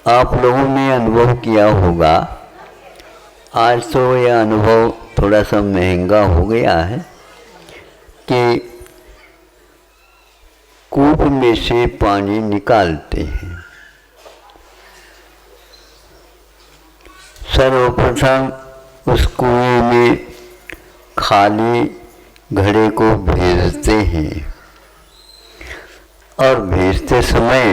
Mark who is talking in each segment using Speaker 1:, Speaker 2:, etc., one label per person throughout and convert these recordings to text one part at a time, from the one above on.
Speaker 1: आप लोगों ने अनुभव किया होगा, आज तो यह अनुभव थोड़ा सा महंगा हो गया है कि कूप में से पानी निकालते हैं। सर्वप्रथम उस कुएं में खाली घड़े को भेजते हैं और भेजते समय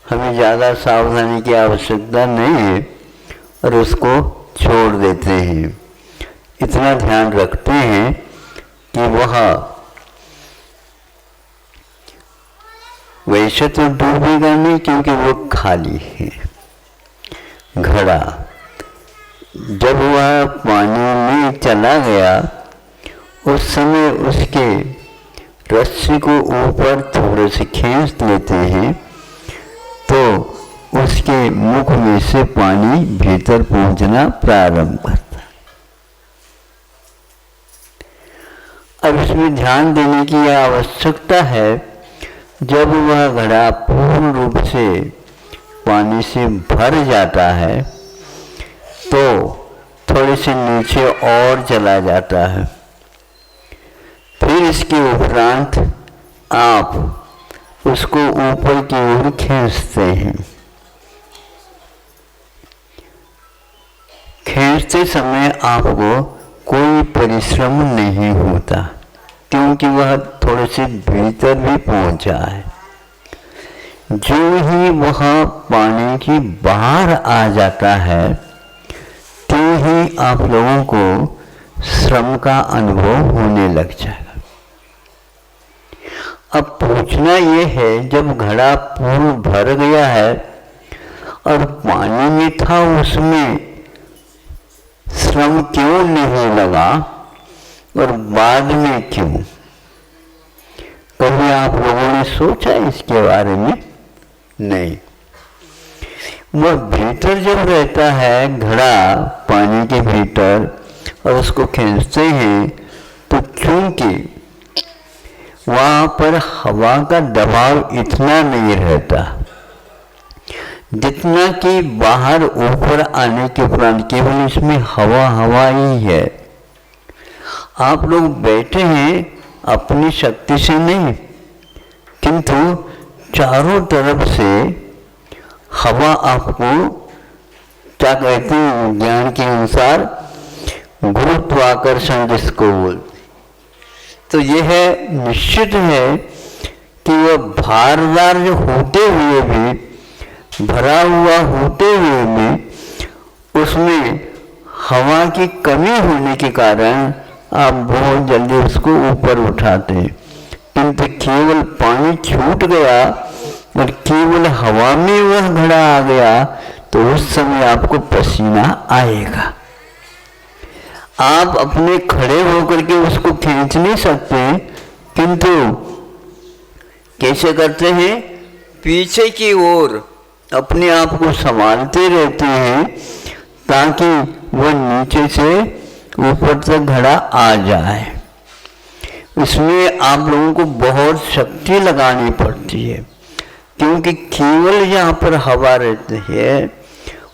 Speaker 1: हमें ज़्यादा सावधानी की आवश्यकता नहीं है और उसको छोड़ देते हैं। इतना ध्यान रखते हैं कि वह वैसे तो डूबेगा नहीं क्योंकि वो खाली है घड़ा। जब वह पानी में चला गया उस समय उसके रस्सी को ऊपर थोड़े से खींच लेते हैं तो उसके मुख में से पानी भीतर पहुंचना प्रारंभ करता है। अब इसमें ध्यान देने की आवश्यकता है, जब वह घड़ा पूर्ण रूप से पानी से भर जाता है तो थोड़े से नीचे और चला जाता है। फिर इसके उपरांत आप उसको ऊपर की ओर खींचते हैं। खींचते समय आपको कोई परिश्रम नहीं होता क्योंकि वह थोड़े से भीतर भी पहुंचा है। जो ही वह पानी की बाहर आ जाता है तो ही आप लोगों को श्रम का अनुभव होने लग जाएगा। अब पूछना यह है, जब घड़ा पूर्ण भर गया है और पानी में था, उसमें श्रम क्यों नहीं लगा और बाद में क्यों? कभी आप लोगों ने सोचा इसके बारे में? नहीं। वह भीतर जब रहता है घड़ा पानी के भीतर और उसको खींचते हैं तो चूंकि वहाँ पर हवा का दबाव इतना नहीं रहता जितना कि बाहर ऊपर आने के उपरांत केवल इसमें हवा ही है। आप लोग बैठे हैं अपनी शक्ति से नहीं, किंतु चारों तरफ से हवा आपको, क्या कहते हैं ज्ञान के अनुसार, गुरुत्वाकर्षण जिसको बोलते, तो यह निश्चित है कि वह भारदार होते हुए भी, भरा हुआ होते हुए भी उसमें हवा की कमी होने के कारण आप बहुत जल्दी उसको ऊपर उठाते हैं। किंतु केवल पानी छूट गया और केवल हवा में वह घड़ा आ गया तो उस समय आपको पसीना आएगा। आप अपने खड़े होकर के उसको खींच नहीं सकते, किंतु कैसे करते हैं? पीछे की ओर अपने आप को संभालते रहते हैं ताकि वह नीचे से ऊपर तक घड़ा आ जाए। इसमें आप लोगों को बहुत शक्ति लगानी पड़ती है क्योंकि केवल जहाँ पर हवा रहती है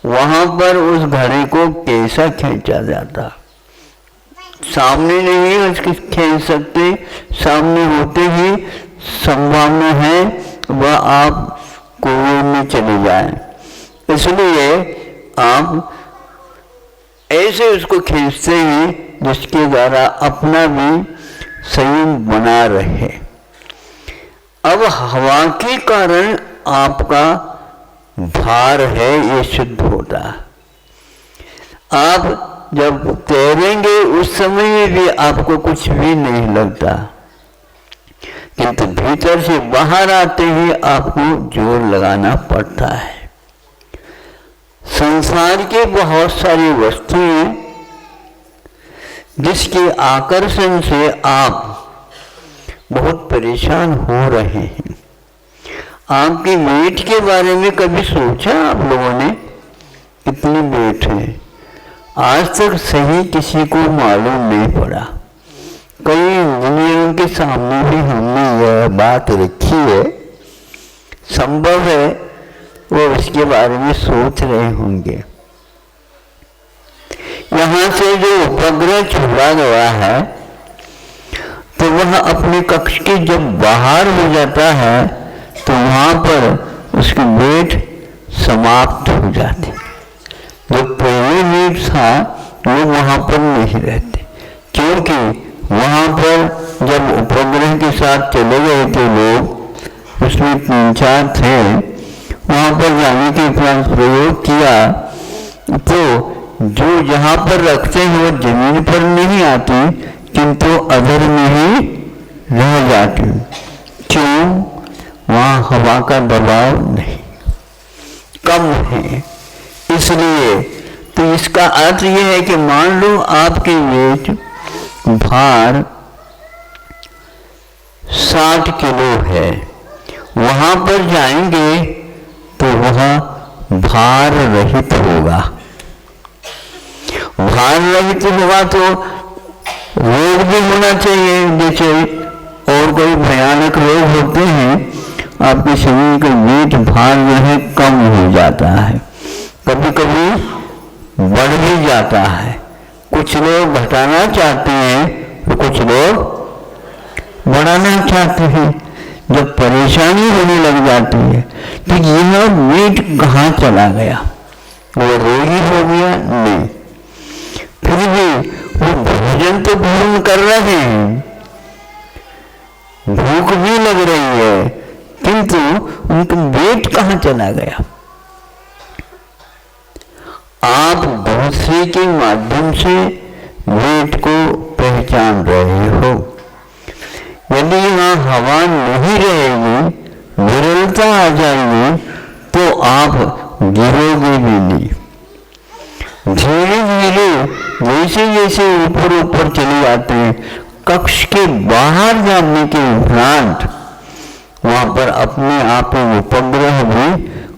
Speaker 1: वहाँ पर उस घड़े को कैसा खींचा जाता। सामने नहीं उसके खींच सकते, सामने होते ही संभावना है वह आप कुएं में चले जाए। इसलिए आप ऐसे उसको खींचते हैं जिसके द्वारा अपना भी संयम बना रहे। अब हवा के कारण आपका भार है ये सिद्ध होता। आप जब तैरेंगे उस समय भी आपको कुछ भी नहीं लगता, किंतु भीतर से बाहर आते ही आपको जोर लगाना पड़ता है। संसार के बहुत सारी वस्तुएं जिसके आकर्षण से आप बहुत परेशान हो रहे हैं। आपकी वेट के बारे में कभी सोचा आप लोगों ने? कितनी वेट है? आज तक सही किसी को मालूम नहीं पड़ा। कई इंजीनियरों के सामने भी हमने यह बात रखी है। संभव है वो उसके बारे में सोच रहे होंगे। यहाँ से जो उपग्रह छोड़ा गया है तो वह अपने कक्ष के जब बाहर हो जाता है तो वहां पर उसकी वेट समाप्त हो जाती। जो पहले वेट था वो वहां पर नहीं रहते, क्योंकि वहां पर जब उपग्रह के साथ चले गए थे लोग, उसमें 3-4 थे, वहां पर जाने के उपरांत प्रयोग किया तो जो जहां पर रखते हैं वो जमीन पर नहीं आती, किंतु अधर में ही रह जाती। क्यों? वहां हवा का दबाव नहीं, कम है, इसलिए। तो इसका अर्थ यह है कि मान लो आपके वेट भार 60 किलो है, वहां पर जाएंगे तो वह भार रहित होगा। भार रहित होगा तो रोग भी होना चाहिए, जैसे और कोई भयानक रोग होते हैं, आपके शरीर का वेट भार जो है कम हो जाता है, कभी कभी बढ़ भी जाता है। कुछ लोग घटाना चाहते हैं तो कुछ लोग बढ़ाना चाहते हैं। जब परेशानी होने लग जाती है तो यह वेट कहाँ चला गया? वो रोगी हो गया? नहीं, फिर भी वो भोजन तो भोजन कर रहे हैं, भूख भी लग रही है, किंतु उनका वेट कहाँ चला गया? आप दूसरे के माध्यम से वेट को पहचान रहे हो। यदि यहाँ हवा नहीं रहेगी, विरलता आ जाएगी, तो आप गिरोगे भी नहीं। धीरे धीरे जैसे जैसे ऊपर ऊपर चले जाते हैं, कक्ष के बाहर जाने के उपरांत वहां पर अपने आप उपग्रह भी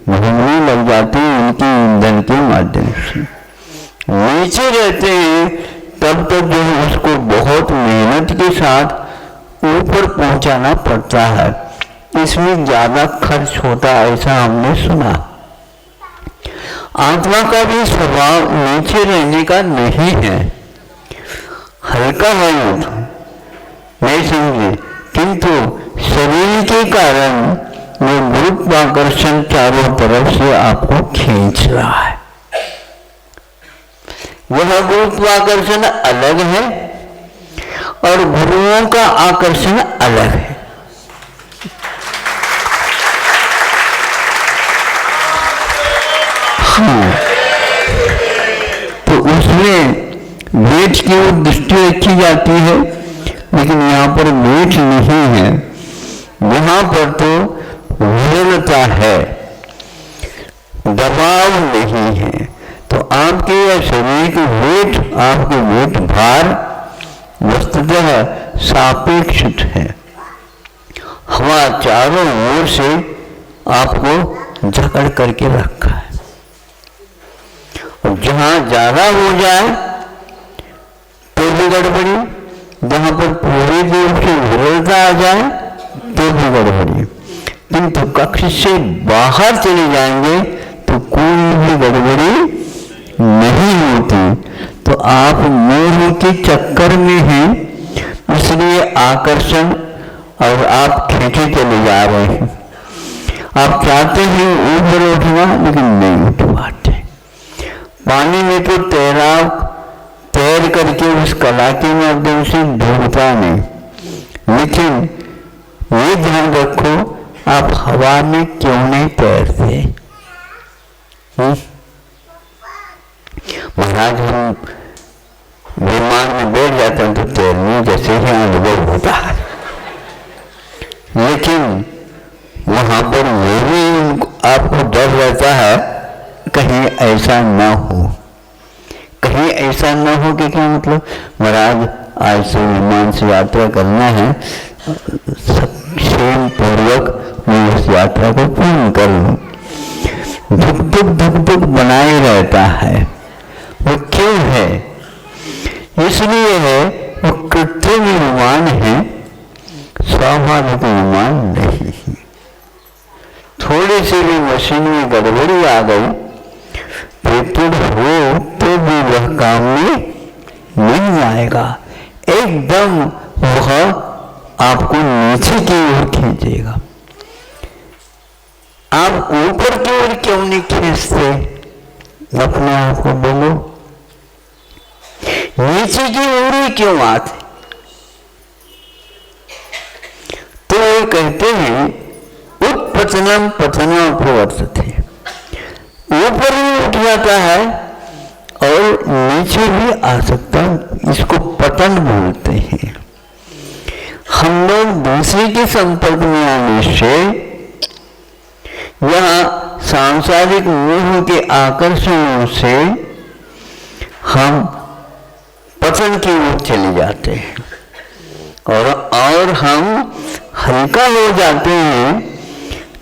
Speaker 1: घूमने लग जाते हैं उनके ईंधन के माध्यम से। नीचे रहते हैं तब तक जो है उसको बहुत मेहनत के साथ ऊपर पहुंचाना पड़ता है, इसमें ज्यादा खर्च होता है, ऐसा हमने सुना। आत्मा का भी स्वभाव नीचे रहने का नहीं है, हल्का है नहीं समझे, किंतु शरीर के कारण वो गुरुत्वाकर्षण चारों तरफ से आपको खींच रहा है। वह गुरुत्वाकर्षण अलग है और गुरुओं का आकर्षण अलग है। हाँ, तो उसमें वेट की दृष्टि रखी जाती है, लेकिन यहाँ पर वेट नहीं है, यहाँ पर तो विरलता है, दबाव नहीं है। तो आपके शरीर के वेट, आपके वेट भार वस्तुतः सापेक्षित है। हवा चारों ओर से आपको जकड़ करके रखा है, और जहां ज्यादा हो जाए तो भी गड़बड़ी, जहां पर पूरी रूप से विरलता आ जाए तो भी गड़बड़ी। किंतु कक्ष से बाहर चले जाएंगे तो कोई भी गड़बड़ी नहीं होती। तो आप मोह के चक्कर में हैं, इसलिए आकर्षण और आप खींचे चले जा रहे हैं। आप चाहते हैं ऊपर उठना, लेकिन नहीं उठ पाते। पानी में तो तैर करके उस कला के माध्यम से डूबता नहीं, लेकिन ये ध्यान रखो आप हवा में क्यों नहीं तैरते? महाराज हम विमान में बैठ जाते हैं तो तैरने जैसे ही अनुभव होता है, लेकिन वहां पर ये भी आपको डर रहता है कहीं ऐसा न हो, कहीं ऐसा न हो कि क्या मतलब महाराज आज से विमान से यात्रा करना है, क्षेम पूर्वक मैं उस यात्रा को पूर्ण कर लूं। धुक धुक बनाए रहता है। वो क्यों है? इसलिए है वो कृत्रिम विमान है, स्वाभाविक विमान नहीं। थोड़ी थोड़ी सी भी मशीन में गड़बड़ी आ गई, पेटेंट हो तो भी वह काम में नहीं आएगा, एकदम वह आपको नीचे की ओर खींचेगा। आप ऊपर की ओर क्यों नहीं खींचते? अपने आप को बोलो, नीचे की ओर ही क्यों आते? तो ये कहते हैं उत्पतनम पतनम प्रवर्तते, ऊपर भी उठ जाता है और नीचे भी आ सकता है, इसको पतन बोलते हैं। हम लोग दूसरे के संपर्क में आने से या सांसारिक मोह के आकर्षणों से हम पतन की ओर चले जाते हैं और हम हल्का हो जाते हैं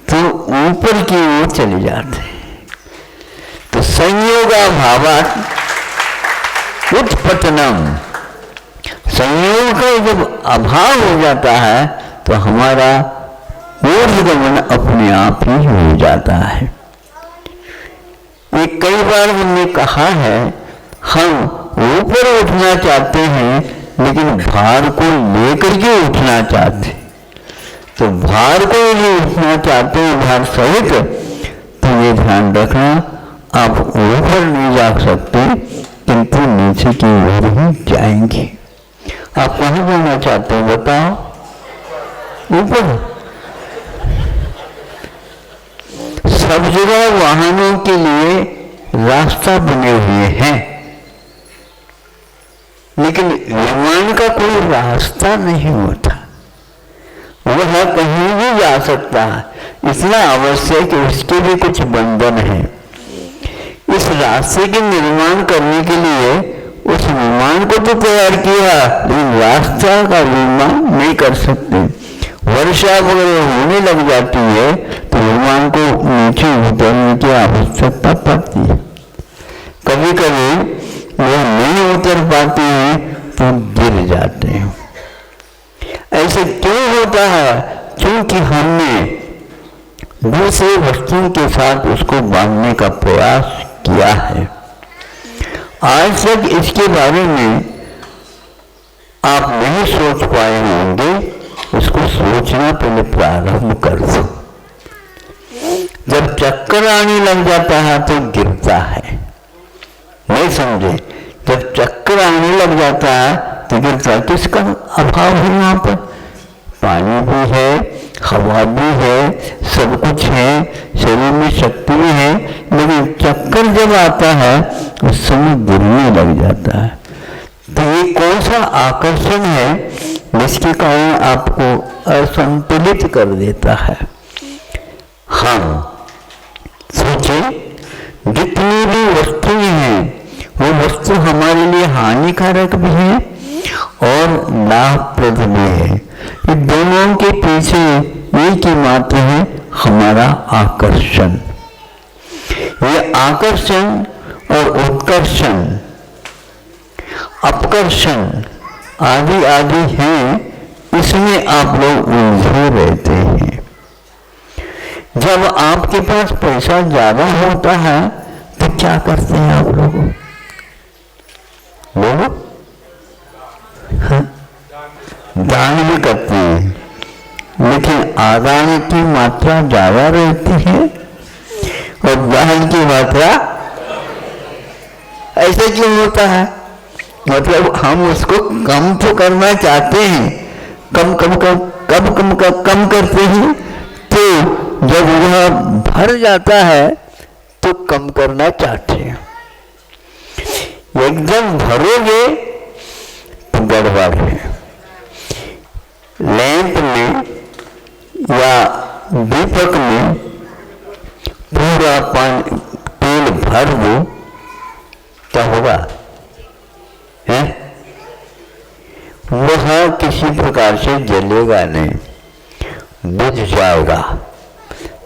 Speaker 1: तो ऊपर की ओर चले जाते हैं। तो संयोगाभावात् उत्पतनम, संयोग का जब अभाव हो जाता है तो हमारा ऊर्ध्वगमन अपने आप ही हो जाता है। ये कई बार हमने कहा है, हम ऊपर उठना चाहते हैं लेकिन भार को लेकर के उठना चाहते हैं। तो भार को यदि उठना चाहते हैं भार सहित, तो ये ध्यान रखना, आप ऊपर नहीं जा सकते किंतु नीचे की ओर ही जाएंगे। आप कहाँ जाना चाहते हैं बताओ? ऊपर। सब जगह वाहनों के लिए रास्ता बने हुए हैं, लेकिन विमान का कोई रास्ता नहीं होता, वह कहीं भी जा सकता है। इतना आवश्यक कि उसके भी कुछ बंधन है। इस रास्ते के निर्माण करने के लिए उस विमान को तो तैयार किया, लेकिन रास्ता का निर्माण नहीं कर सकते। वर्षा वगैरह होने लग जाती है तो विमान को नीचे उतरने की आवश्यकता पड़ती है। कभी कभी वह नहीं उतर पाते हैं तो गिर जाते हैं। ऐसे क्यों होता है? क्योंकि हमने दूसरे वस्तुओं के साथ उसको बांधने का प्रयास किया है। आज तक इसके बारे में आप नहीं सोच पाए होंगे, उसको सोचना पहले प्रारंभ कर दो। जब चक्कर आने लग जाता है तो गिरता है, नहीं समझे? जब चक्कर आने लग जाता है तो गिरता है। किसका अभाव है? यहाँ पर पानी भी है, हवा भी है, सब कुछ है, शरीर में शक्ति भी है, लेकिन चक्कर जब आता है उस समय गिरने लग जाता है। तो ये कौन सा आकर्षण है जिसके कारण आपको असंतुलित कर देता है? हाँ, सोचे, जितनी भी वस्तुएं हैं वो वस्तु हमारे लिए हानिकारक भी है और लाभप्रद भी है। ये दोनों के पीछे एक ही मात्र है, हमारा आकर्षण। ये आकर्षण और उत्कर्षण, अपकर्षण आदि आदि हैं, इसमें आप लोग उलझे रहते हैं। जब आपके पास पैसा ज्यादा होता है तो क्या करते हैं आप लोग? बोलो, दान भी करते हैं, लेकिन आदान की मात्रा ज्यादा रहती है और दान की मात्रा, ऐसा क्यों होता है? मतलब हम उसको कम तो करना चाहते हैं, कम करते हैं, तो जब वह भर जाता है तो कम करना चाहते हैं। एकदम भरोगे तो गड़बड़ है। लैंप में या दीपक में पूरा पानी तेल भर दो, क्या होगा? है? वह किसी प्रकार से जलेगा नहीं, बुझ जाएगा,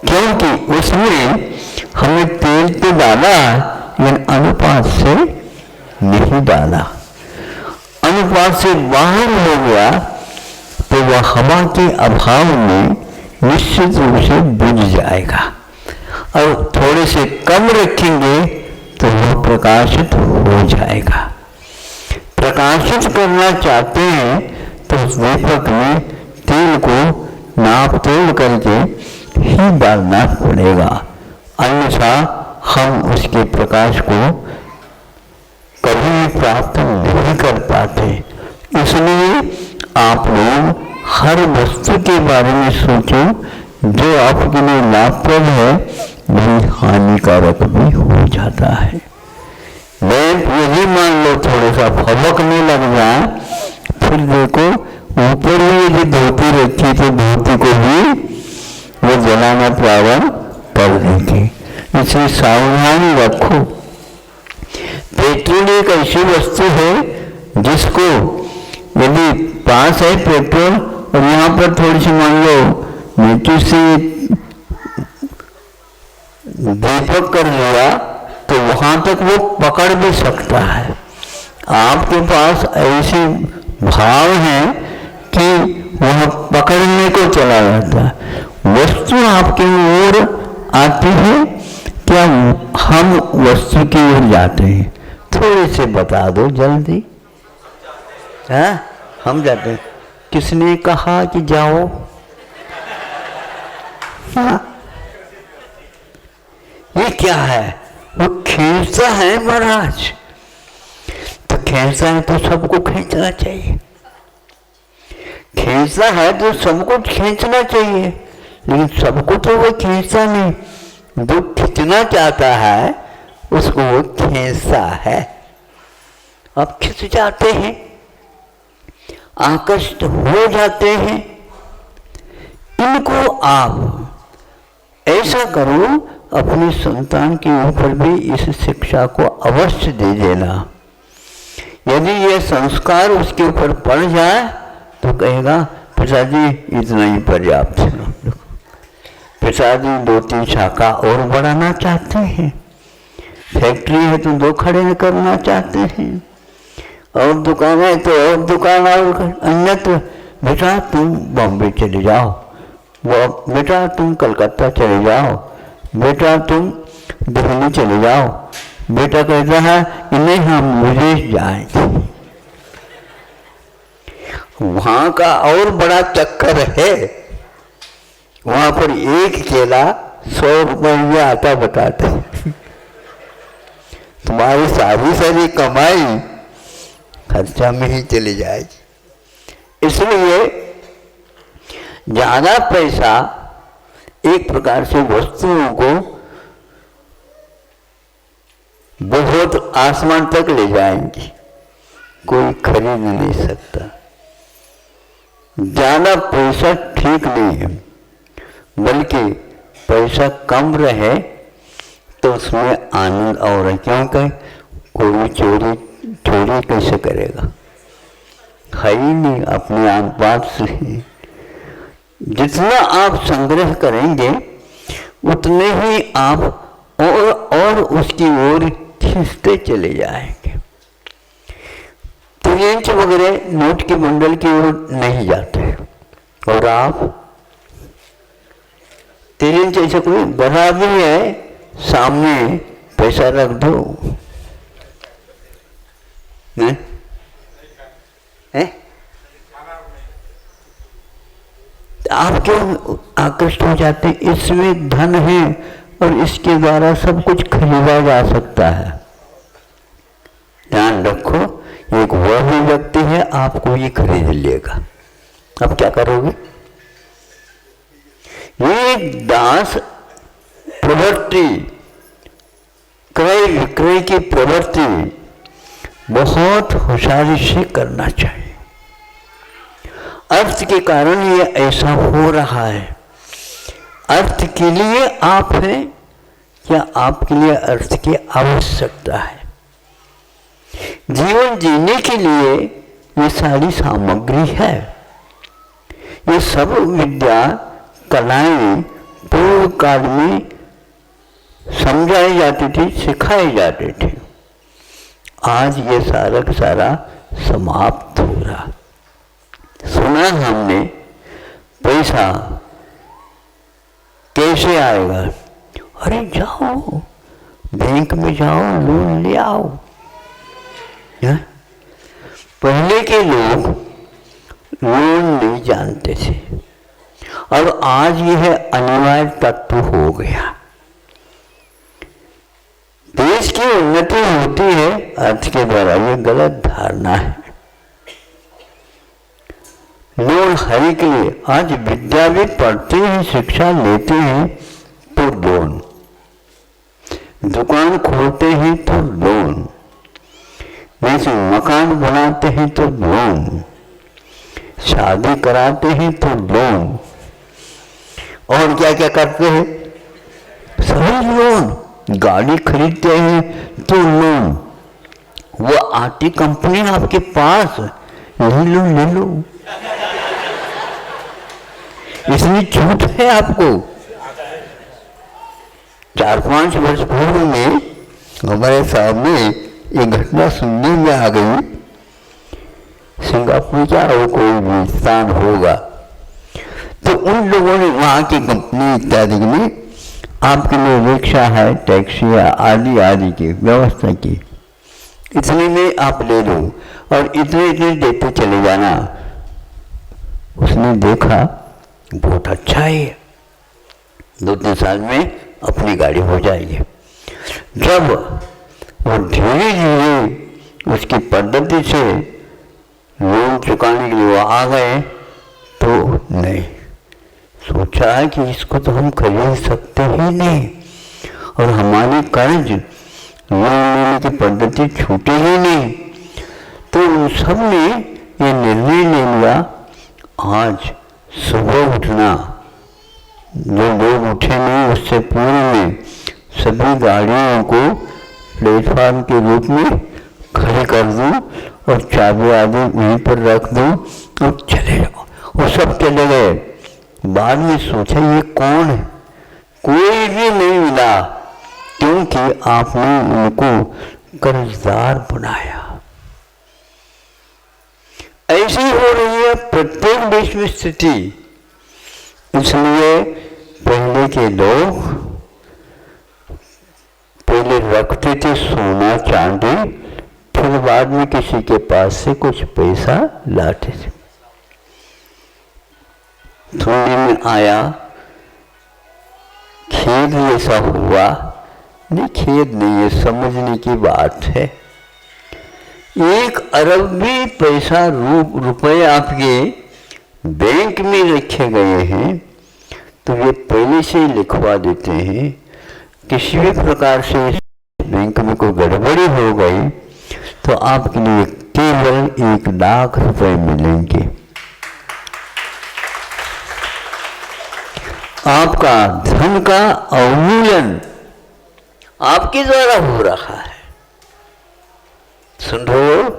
Speaker 1: क्योंकि उसमें हमने तेल तो डाला लेकिन अनुपात से नहीं डाला। अनुपात से बाहर हो गया तो वह हवा के अभाव में निश्चित रूप से बुझ जाएगा। और थोड़े से कम रखेंगे तो वो प्रकाशित हो जाएगा। प्रकाशित करना चाहते हैं तो उस दीपक में तेल को नाप तोल करके ही डालना पड़ेगा, अन्यथा हम उसके प्रकाश को कभी भी प्राप्त नहीं कर पाते। इसलिए आप लोग हर वस्तु के बारे में सोचो जो आपके लिए लाभप्रद है, वही हानिकारक भी हो जाता है। यदि मान लो थोड़ा सा फबकने लग जाए, फिर देखो ऊपर भी यदि धोती रखी तो धोती को भी वो जलाना प्रारंभ कर देगी। इसलिए सावधानी रखो। पेट्रोल एक ऐसी वस्तु है जिसको यदि पास है पेट्रोल और यहाँ पर थोड़ी सी मान लो नीचे से दीपक कर लिया तो वहां तक वो पकड़ भी सकता है। आपके पास ऐसे भाव है कि वह पकड़ने को चला जाता है। वस्तु आपकी ओर आती है, क्या हम वस्तु की ओर जाते हैं? थोड़े से बता दो जल्दी। हाँ, हम जाते हैं। किसने कहा कि जाओ? हाँ, ये क्या है? वो खींचता है महाराज। तो खींचता है तो सबको खींचना चाहिए। खींचता है तो सबको खींचना चाहिए, लेकिन सबको तो वो खींचता नहीं। जो खींचना चाहता है उसको वो खींचता है। अब खिंच जाते हैं, आकर्षित हो जाते हैं। इनको आप ऐसा करो, अपनी संतान के ऊपर भी इस शिक्षा को अवश्य दे देना। यदि ये संस्कार उसके ऊपर पड़ जाए तो कहेगा पिताजी इतना ही पर्याप्त है। पिताजी 2-3 शाखा और बढ़ाना चाहते हैं, फैक्ट्री है तो 2 खड़े करना चाहते हैं, और दुकान है तो और दुकान और अन्यत्र। बेटा तुम बॉम्बे चले जाओ, बेटा तुम कलकत्ता चले जाओ, बेटा तुम दिल्ली चले जाओ। बेटा कहता है कि नहीं हम मुझे जाएंगे। वहां का और बड़ा चक्कर है, वहां पर एक केला 100 रुपये आता बताते। तुम्हारी सारी कमाई खर्चा में ही चली जाएगी। इसलिए ज्यादा पैसा एक प्रकार से वस्तुओं को बहुत आसमान तक ले जाएंगी, कोई खरीद नहीं सकता। ज्यादा पैसा ठीक नहीं है, बल्कि पैसा कम रहे तो उसमें आनंद और है। क्योंकि कोई चोरी कैसे करेगा? है ही नहीं अपने आसपास से। जितना आप संग्रह करेंगे उतने ही आप और उसकी ओर खींचते चले जाएंगे। 3 इंच वगैरह नोट के बंडल की ओर नहीं जाते, और आप 3 इंच ऐसा कोई बड़ा भी है, सामने पैसा रख दो, आप क्यों आकर्षित हो जाते हैं? इसमें धन है और इसके द्वारा सब कुछ खरीदा जा सकता है। ध्यान रखो, एक वह भी व्यक्ति है आपको ये खरीद लेगा। अब क्या करोगे? ये दास प्रवृत्ति, क्रय विक्रय की प्रवृत्ति बहुत होशियारी से करना चाहिए। अर्थ के कारण ये ऐसा हो रहा है। अर्थ के लिए आप हैं या आपके लिए अर्थ की आवश्यकता है? जीवन जीने के लिए ये सारी सामग्री है। ये सब विद्या कलाएं पूर्व काल में समझाई जाती थी, सिखाई जाती थी। आज ये सारा का सारा समाप्त हो रहा। सुना हमने पैसा कैसे आएगा? अरे जाओ बैंक में जाओ, लोन ले आओ। या? पहले के लोग लोन नहीं जानते थे और आज यह अनिवार्य तत्व हो गया। देश की उन्नति होती है अर्थ के द्वारा, ये गलत धारणा है। लोन हर के लिए, आज विद्या भी पढ़ते हैं, शिक्षा लेते हैं तो लोन, दुकान खोलते हैं तो लोन, वैसे मकान बनाते हैं तो लोन, शादी कराते हैं तो लोन, और क्या क्या करते हैं सभी लोन, गाड़ी खरीदते हैं तो लोन, वो आती कंपनी आपके पास, ले लो ले लो, इसमें छूट है आपको। 4-5 वर्ष पूर्व में हमारे सामने एक घटना सुनने में आ गई। सिंगापुर का और कोई भी स्थान होगा, तो उन लोगों ने वहाँ की कंपनी इत्यादि ने आपके लिए रिक्शा है, टैक्सी है, आदि आदि की व्यवस्था की, इतने में आप ले लो और इतने इतने देते चले जाना। उसने देखा बहुत अच्छा है, 2-3 साल में अपनी गाड़ी हो जाएगी। जब वो धीरे धीरे उसकी पद्धति से लोन चुकाने के लिए वो आ गए तो नहीं, सोचा है कि इसको तो हम खरीद सकते ही नहीं और हमारी कर्ज लोन लेने की पद्धति छूटे ही नहीं। तो उन सब ने ये निर्णय ले लिया, आज सुबह उठना, जो लोग उठे नहीं उससे पूर्व में सभी गाड़ियों को प्लेटफॉर्म के रूप में खड़े कर दूं और चाबी आदि वहीं पर रख दूं और चले जाओ। वो सब चले गए। बाद में सोचा ये कौन है, कोई भी नहीं मिला, क्योंकि आपने उनको कर्जदार बनाया। ऐसी हो रही है प्रत्येक देश में स्थिति। इसलिए पहले के लोग पहले रखते थे सोना चांदी, फिर बाद में किसी के पास से कुछ पैसा लाते थे। थोड़ी में आया, खेद ऐसा हुआ, नहीं खेद नहीं है, समझने की बात है। 1 अरब भी पैसा रुपए आपके बैंक में रखे गए हैं तो ये पहले से ही लिखवा देते हैं। किसी भी प्रकार से बैंक में कोई गड़बड़ी हो गई तो आपके लिए केवल 1 लाख रुपए मिलेंगे। आपका धन का अवमूल्यन आपके द्वारा हो रहा है। सुन रहे हो?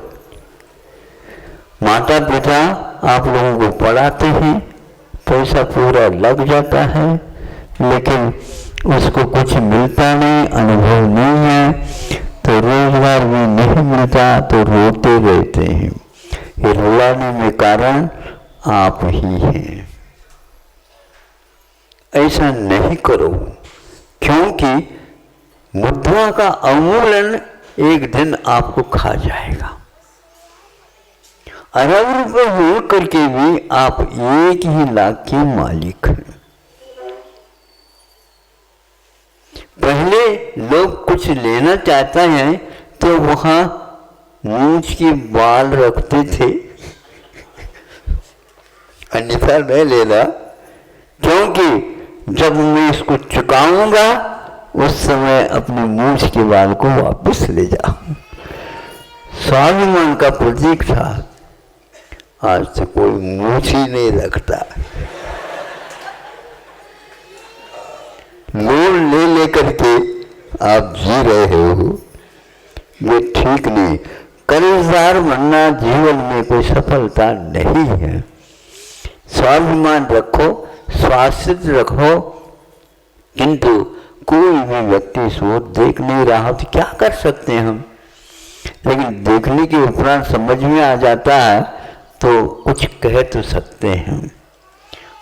Speaker 1: माता पिता आप लोगों को पढ़ाते हैं, पैसा पूरा लग जाता है, लेकिन उसको कुछ मिलता नहीं, अनुभव नहीं है, तो रोजगार भी नहीं मिलता तो रोते रहते हैं। ये रुलाने में कारण आप ही हैं। ऐसा नहीं करो, क्योंकि मुद्रा का अवमूल्यन एक दिन आपको खा जाएगा। अरब रुपए हो करके भी आप 1 ही लाख के मालिक हैं। पहले लोग कुछ लेना चाहता है तो वहां मूंछ के बाल रखते थे, अन्यथा नहीं लेना, क्योंकि जब मैं इसको चुकाऊंगा उस समय अपने मूंछ के बाल को वापस ले जाऊं। स्वाभिमान का प्रतीक था। आज तो कोई मूंछ ही नहीं रखता, लोन ले लेकर के आप जी रहे हो, ये ठीक नहीं। कर्जदार बनना जीवन में कोई सफलता नहीं है। स्वाभिमान रखो, स्वास्थ्य रखो, किंतु कोई भी व्यक्ति इसको देख नहीं रहा तो क्या कर सकते हैं हम। लेकिन देखने के उपरांत समझ में आ जाता है तो कुछ कह तो सकते हैं।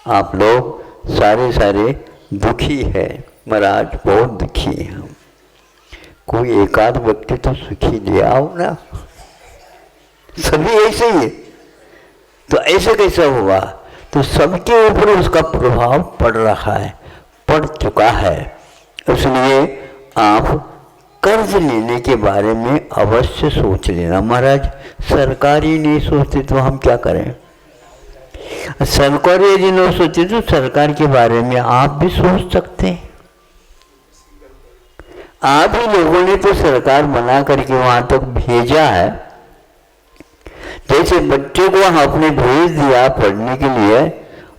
Speaker 1: आप लोग सारे दुखी है। महाराज बहुत दुखी हैं हम, कोई एक आध व्यक्ति तो सुखी ले आओ ना, सभी ऐसे ही है। तो ऐसे कैसा हुआ? तो सबके ऊपर उसका प्रभाव पड़ रहा है, पड़ चुका है। इसलिए आप कर्ज लेने के बारे में अवश्य सोच लेना। महाराज सरकार ही नहीं सोचती तो हम क्या करें? सरकार यदि नहीं सोचती तो सरकार के बारे में आप भी सोच सकते हैं। आप ही लोगों ने तो सरकार बना करके वहां तक भेजा है। जैसे बच्चे को आपने भेज दिया पढ़ने के लिए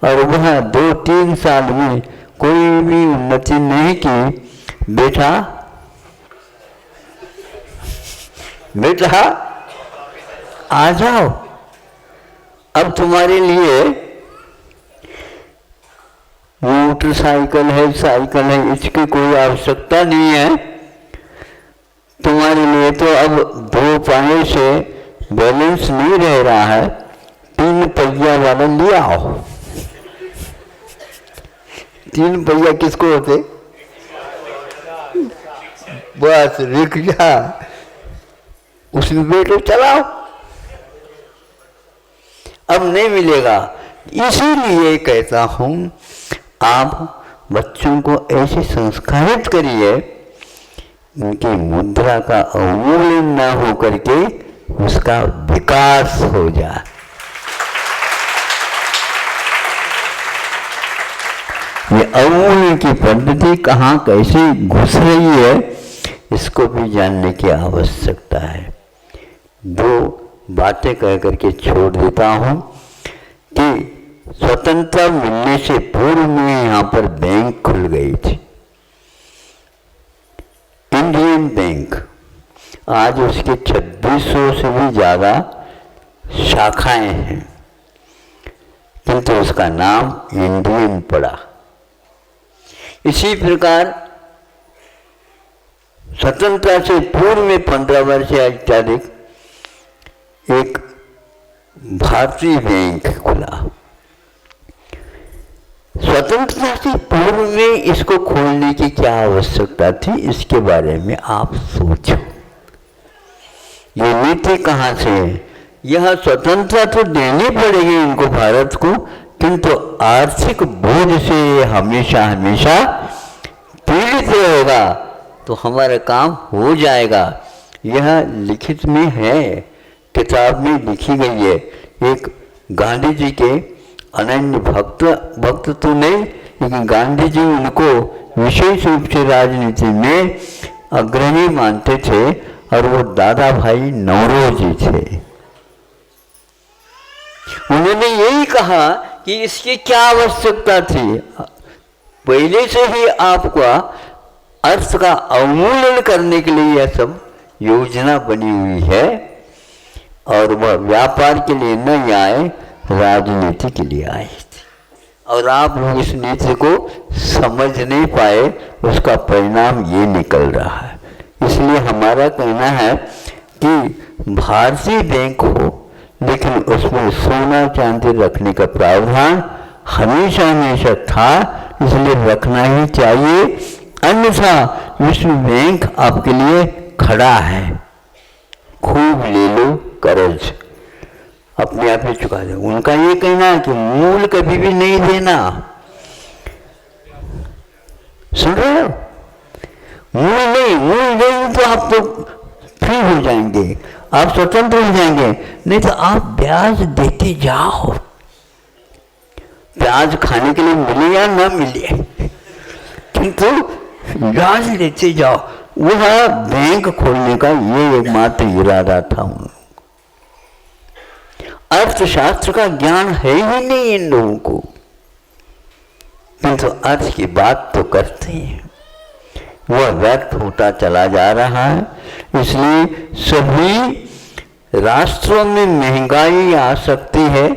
Speaker 1: और वह 2-3 साल में कोई भी उन्नति नहीं की, बेटा बेटा आ जाओ, अब तुम्हारे लिए मोटरसाइकिल है, साइकिल है, इसकी कोई आवश्यकता नहीं है। तुम्हारे लिए तो अब 2 पाए से बैलेंस नहीं रह रहा है, 3 पहिया वाला ले आओ। 3 पहिया किसको होते? बस रिक्शा, उसमें बैठो चलाओ। अब नहीं मिलेगा। इसीलिए कहता हूं आप बच्चों को ऐसे संस्कारित करिए, उनकी मुद्रा का अवमूल्यन न हो करके उसका विकास हो जाए। ये अवमूल्यन की पद्धति कहाँ कैसे घुस रही है, इसको भी जानने की आवश्यकता है। 2 बातें कह करके छोड़ देता हूं कि स्वतंत्रता मिलने से पूर्व में यहाँ पर बैंक खुल गई थी, इंडियन बैंक। आज उसके 2600 से भी ज़्यादा शाखाएं हैं, किंतु उसका नाम इंडियन पड़ा। इसी प्रकार स्वतंत्रता से पूर्व में 15 वर्ष या अधिक एक भारतीय बैंक खुला। स्वतंत्रता से पूर्व में इसको खोलने की क्या आवश्यकता थी, इसके बारे में आप सोचो। ये नीति कहाँ से है? यह स्वतंत्रता तो देनी पड़ेगी इनको, भारत को, किंतु आर्थिक बोझ से हमेशा हमेशा पीड़ित रहेगा तो हमारा काम हो जाएगा। यह लिखित में है, किताब में लिखी गई है। एक गांधी जी के अनन्य भक्त तो नहीं, लेकिन गांधी जी उनको विशेष रूप से राजनीति में अग्रणी मानते थे और वो दादा भाई नौरोजी थे। उन्होंने यही कहा कि इसकी क्या आवश्यकता थी, पहले से ही आपका अर्थ का अवमूल्यन करने के लिए यह सब योजना बनी हुई है, और वह व्यापार के लिए नहीं आए, राजनीति के लिए आए थे। और आप लोग इस नीति को समझ नहीं पाए, उसका परिणाम ये निकल रहा है। इसलिए हमारा कहना है कि भारतीय बैंक हो, लेकिन उसमें सोना चांदी रखने का प्रावधान हमेशा हमेशा था, इसलिए रखना ही चाहिए। अन्यथा विश्व बैंक आपके लिए खड़ा है, खूब ले लो कर्ज, अपने आप ही चुका दो। उनका ये कहना है कि मूल कभी भी नहीं देना। सुन रहे हो? मूल देंगे तो आप तो फ्री हो जाएंगे, आप स्वतंत्र हो जाएंगे, नहीं तो आप ब्याज देते जाओ। ब्याज खाने के लिए मिले या ना मिले, किंतु ब्याज लेते जाओ। वह बैंक खोलने का ये एकमात्र इरादा था उनका। अर्थशास्त्र का ज्ञान है ही नहीं इन लोगों को, किंतु अर्थ की बात तो करते हैं। वह व्यर्थ होता चला जा रहा है। इसलिए सभी राष्ट्रों में महंगाई आ सकती है,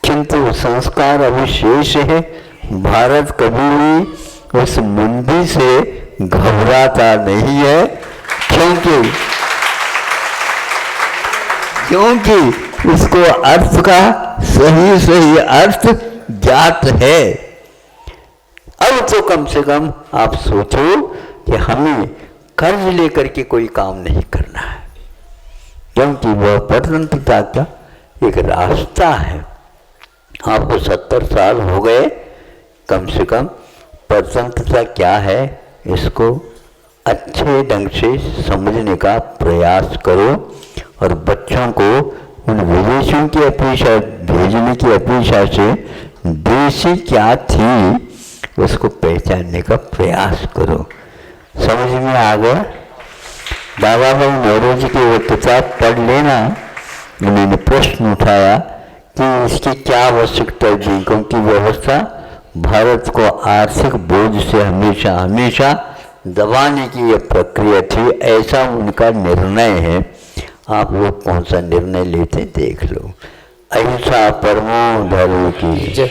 Speaker 1: किंतु संस्कार अविशेष है। भारत कभी भी उस मंदी से घबराता नहीं है, क्योंकि उसको अर्थ का सही अर्थ ज्ञात है। अब तो कम से कम आप सोचो कि हमें कर्ज लेकर के कोई काम नहीं करना है, क्योंकि वह परतंत्रता का एक रास्ता है। आपको 70 साल हो गए, कम से कम परतंत्रता क्या है इसको अच्छे ढंग से समझने का प्रयास करो और बच्चों को उन विदेशियों की अपेक्षा भेजने की अपेक्षा से देशी क्या थी उसको पहचानने का प्रयास करो। समझ में आ गया? दादा भाई नौरोजी की वो किताब पढ़ लेना। उन्होंने प्रश्न उठाया कि इसकी क्या आवश्यकता थी, क्योंकि व्यवस्था भारत को आर्थिक बोझ से हमेशा हमेशा दबाने की यह प्रक्रिया थी, ऐसा उनका निर्णय है। आप लोग कौन सा निर्णय लेते देख लो। अहिंसा परमो धर्म की जय।